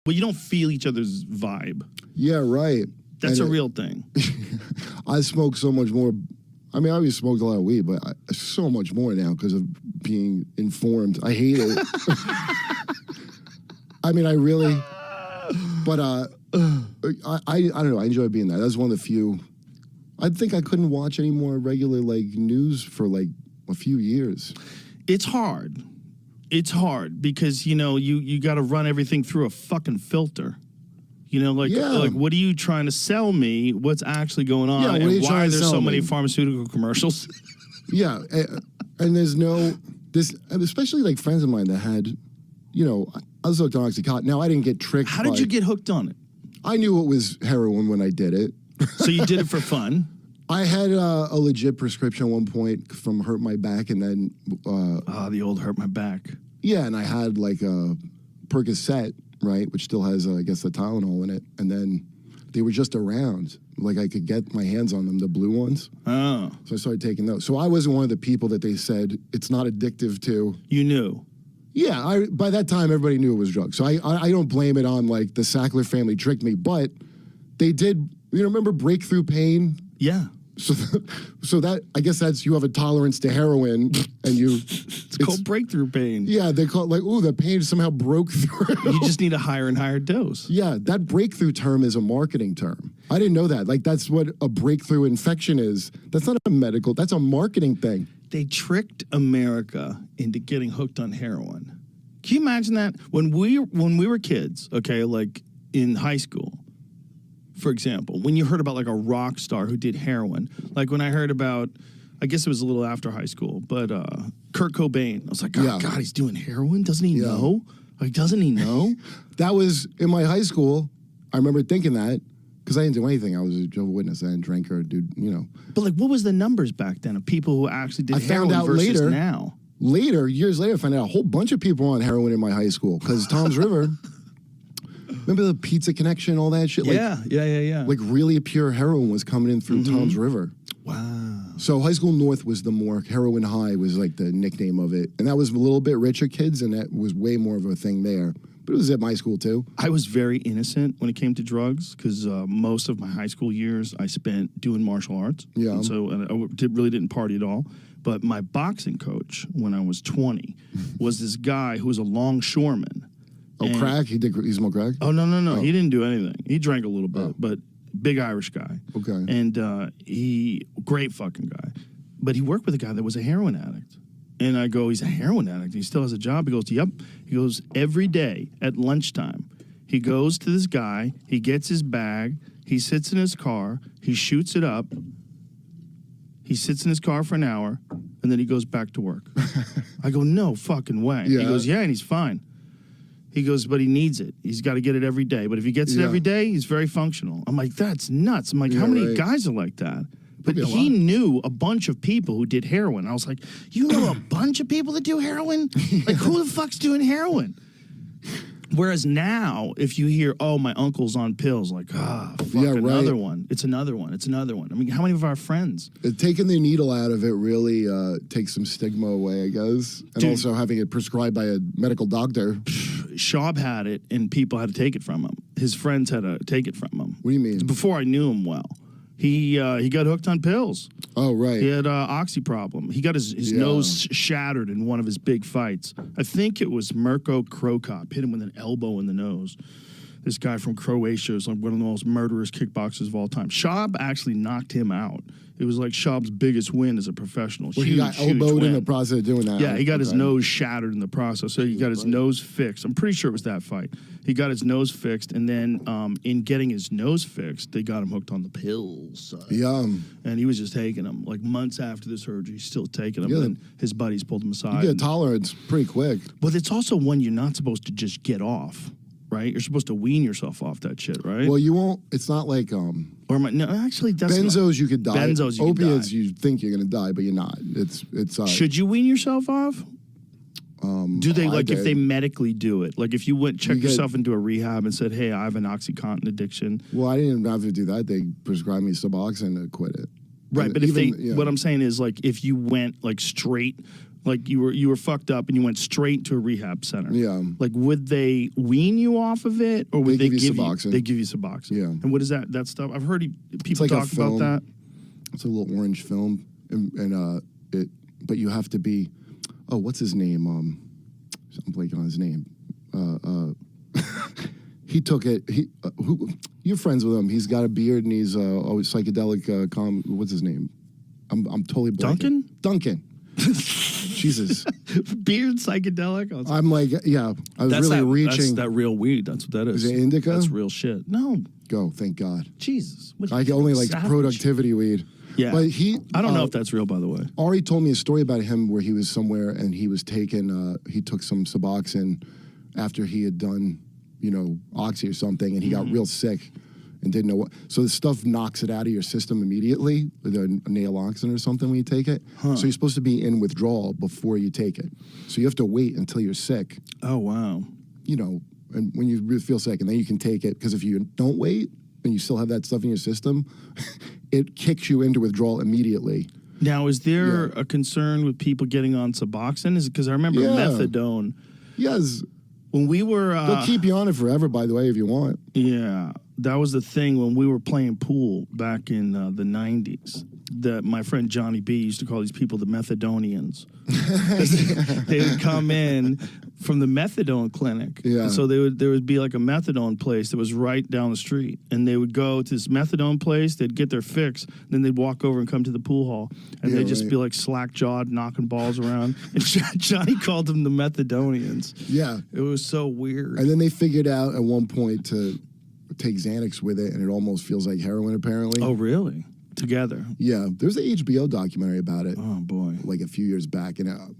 Well, you don't feel each other's vibe. Yeah, right. That's a real thing. I smoke so much more. I mean, I always smoked a lot of weed, but so much more now because of being informed. I hate it. I mean, I really, but I don't know. I enjoy being that. That's one of the few. I think I couldn't watch any more regular like news for like a few years. It's hard. It's hard because, you know, you got to run everything through a fucking filter. You know, like what are you trying to sell me? What's actually going on? Yeah, and why are there so many pharmaceutical commercials? Yeah, and there's especially like friends of mine that had, you know, I was hooked on Oxycontin. Now, I didn't get tricked. How did you get hooked on it? I knew it was heroin when I did it. So you did it for fun? I had a legit prescription at one point from Hurt My Back, and then... the old Hurt My Back. Yeah, and I had like a Percocet, right, which still has, I guess, the Tylenol in it. And then they were just around. Like, I could get my hands on them, the blue ones. Oh. So I started taking those. So I wasn't one of the people that they said it's not addictive to. You knew? Yeah, by that time, everybody knew it was drugs. So I don't blame it on, like, the Sackler family tricked me. But they did, you know, remember Breakthrough Pain? Yeah. So that, I guess that's, you have a tolerance to heroin, and it's called breakthrough pain. Yeah, they call it like, ooh, the pain somehow broke through. You just need a higher and higher dose. Yeah, that breakthrough term is a marketing term. I didn't know that. Like, that's what a breakthrough infection is. That's not a medical, that's a marketing thing. They tricked America into getting hooked on heroin. Can you imagine that? When we were kids, okay, like in high school, for example, when you heard about like a rock star who did heroin, like when I heard about, I guess it was a little after high school, but Kurt Cobain, I was like, oh, God, he's doing heroin? Doesn't he know? Like, doesn't he know? That was in my high school. I remember thinking that because I didn't do anything. I was a Jehovah's Witness. I didn't drink or do, you know. But like, what was the numbers back then of people who actually did heroin found out versus later, now? Years later, I found out a whole bunch of people were on heroin in my high school because Tom's River. Remember the Pizza Connection, all that shit? Yeah. Like really pure heroin was coming in through Tom's River. Wow. So High School North was the more heroin high was like the nickname of it. And that was a little bit richer kids, and that was way more of a thing there. But it was at my school too. I was very innocent when it came to drugs because most of my high school years I spent doing martial arts. Yeah. And so I really didn't party at all. But my boxing coach when I was 20 was this guy who was a longshoreman. Oh, crack? He smoked crack? Oh, no. Oh. He didn't do anything. He drank a little bit, but big Irish guy. Okay. And great fucking guy. But he worked with a guy that was a heroin addict. And I go, he's a heroin addict. He still has a job. He goes, yep. He goes, every day at lunchtime, he goes to this guy. He gets his bag. He sits in his car. He shoots it up. He sits in his car for an hour, and then he goes back to work. I go, no fucking way. Yeah. He goes, yeah, and he's fine. He goes, but he needs it. He's got to get it every day. But if he gets it every day, he's very functional. I'm like, that's nuts. I'm like, how many guys are like that? But he knew a bunch of people who did heroin. I was like, you know a bunch of people that do heroin? Like, who the fuck's doing heroin? Whereas now, if you hear, oh, my uncle's on pills, like, another one. It's another one. It's another one. I mean, how many of our friends? Taking the needle out of it really takes some stigma away, I guess. And also having it prescribed by a medical doctor. Schaub had it, and people had to take it from him. His friends had to take it from him. What do you mean? Before I knew him well. He got hooked on pills. Oh, right. He had oxy problem. He got his nose shattered in one of his big fights. I think it was Mirko Krokop hit him with an elbow in the nose. This guy from Croatia is like one of the most murderous kickboxers of all time. Schaub actually knocked him out. It was like Schaub's biggest win as a professional. He got elbowed in the process of doing that. Yeah, he got his nose shattered in the process. So he got his nose fixed. I'm pretty sure it was that fight. He got his nose fixed, and then in getting his nose fixed, they got him hooked on the pills. And he was just taking them. Like months after the surgery, he's still taking them. And his buddies pulled him aside. You get a tolerance pretty quick. But it's also one you're not supposed to just get off. Right, you're supposed to wean yourself off that shit, right? Well, you won't. It's not like no, actually, that's benzos. You could die. Benzos, you opiates. Could die. You think you're gonna die, but you're not. It's. Should you wean yourself off? Do they if they medically do it? Like if you went check yourself into a rehab and said, "Hey, I have an OxyContin addiction." Well, I didn't have to do that. They prescribed me Suboxone to quit it. Right, but what I'm saying is like if you went like straight Like you were fucked up and you went straight to a rehab center. Yeah. Like would they wean you off of it, or would They they give you give Suboxone. you? They give you Suboxone. Yeah. And what is that? That stuff I've heard people like a talk about film. that. It's a little orange film, and but you have to be. Oh, what's his name? I'm blanking on his name. He took it. You're friends with him? He's got a beard and he's always psychedelic. What's his name? I'm totally blanking. Duncan. Jesus. Beard psychedelic. I'm like, yeah. I was really reaching. That's that real weed. That's what that is. Is it indica? That's real shit. No. Go. Thank God. Jesus. What I only like savage. productivity weed. Yeah. But I don't know if that's real, by the way. Ari told me a story about him where he was somewhere and he was taking, he took some Suboxone after he had done, Oxy or something, and he got real sick and didn't know what. So the stuff knocks it out of your system immediately, the naloxone or something when you take it. So you're supposed to be in withdrawal before you take it. So you have to wait until you're sick. Oh, wow. And when you really feel sick, and then you can take it, because if you don't wait and you still have that stuff in your system, it kicks you into withdrawal immediately. Now, is there a concern with people getting on Suboxone? Is it because I remember methadone? Yes. When we were... They'll keep you on it forever, by the way, if you want. Yeah. That was the thing when we were playing pool back in the 90s. That my friend Johnny B used to call these people the methadonians. They would come in from the methadone clinic. Yeah. And so there would be like a methadone place that was right down the street. And they would go to this methadone place, they'd get their fix, then they'd walk over and come to the pool hall. And they'd just be like slack-jawed, knocking balls around. And Johnny called them the methadonians. Yeah. It was so weird. And then they figured out at one point to take Xanax with it, and it almost feels like heroin, apparently. Oh, really? Together. Yeah. There's an HBO documentary about it. Oh, boy. Like a few years back, and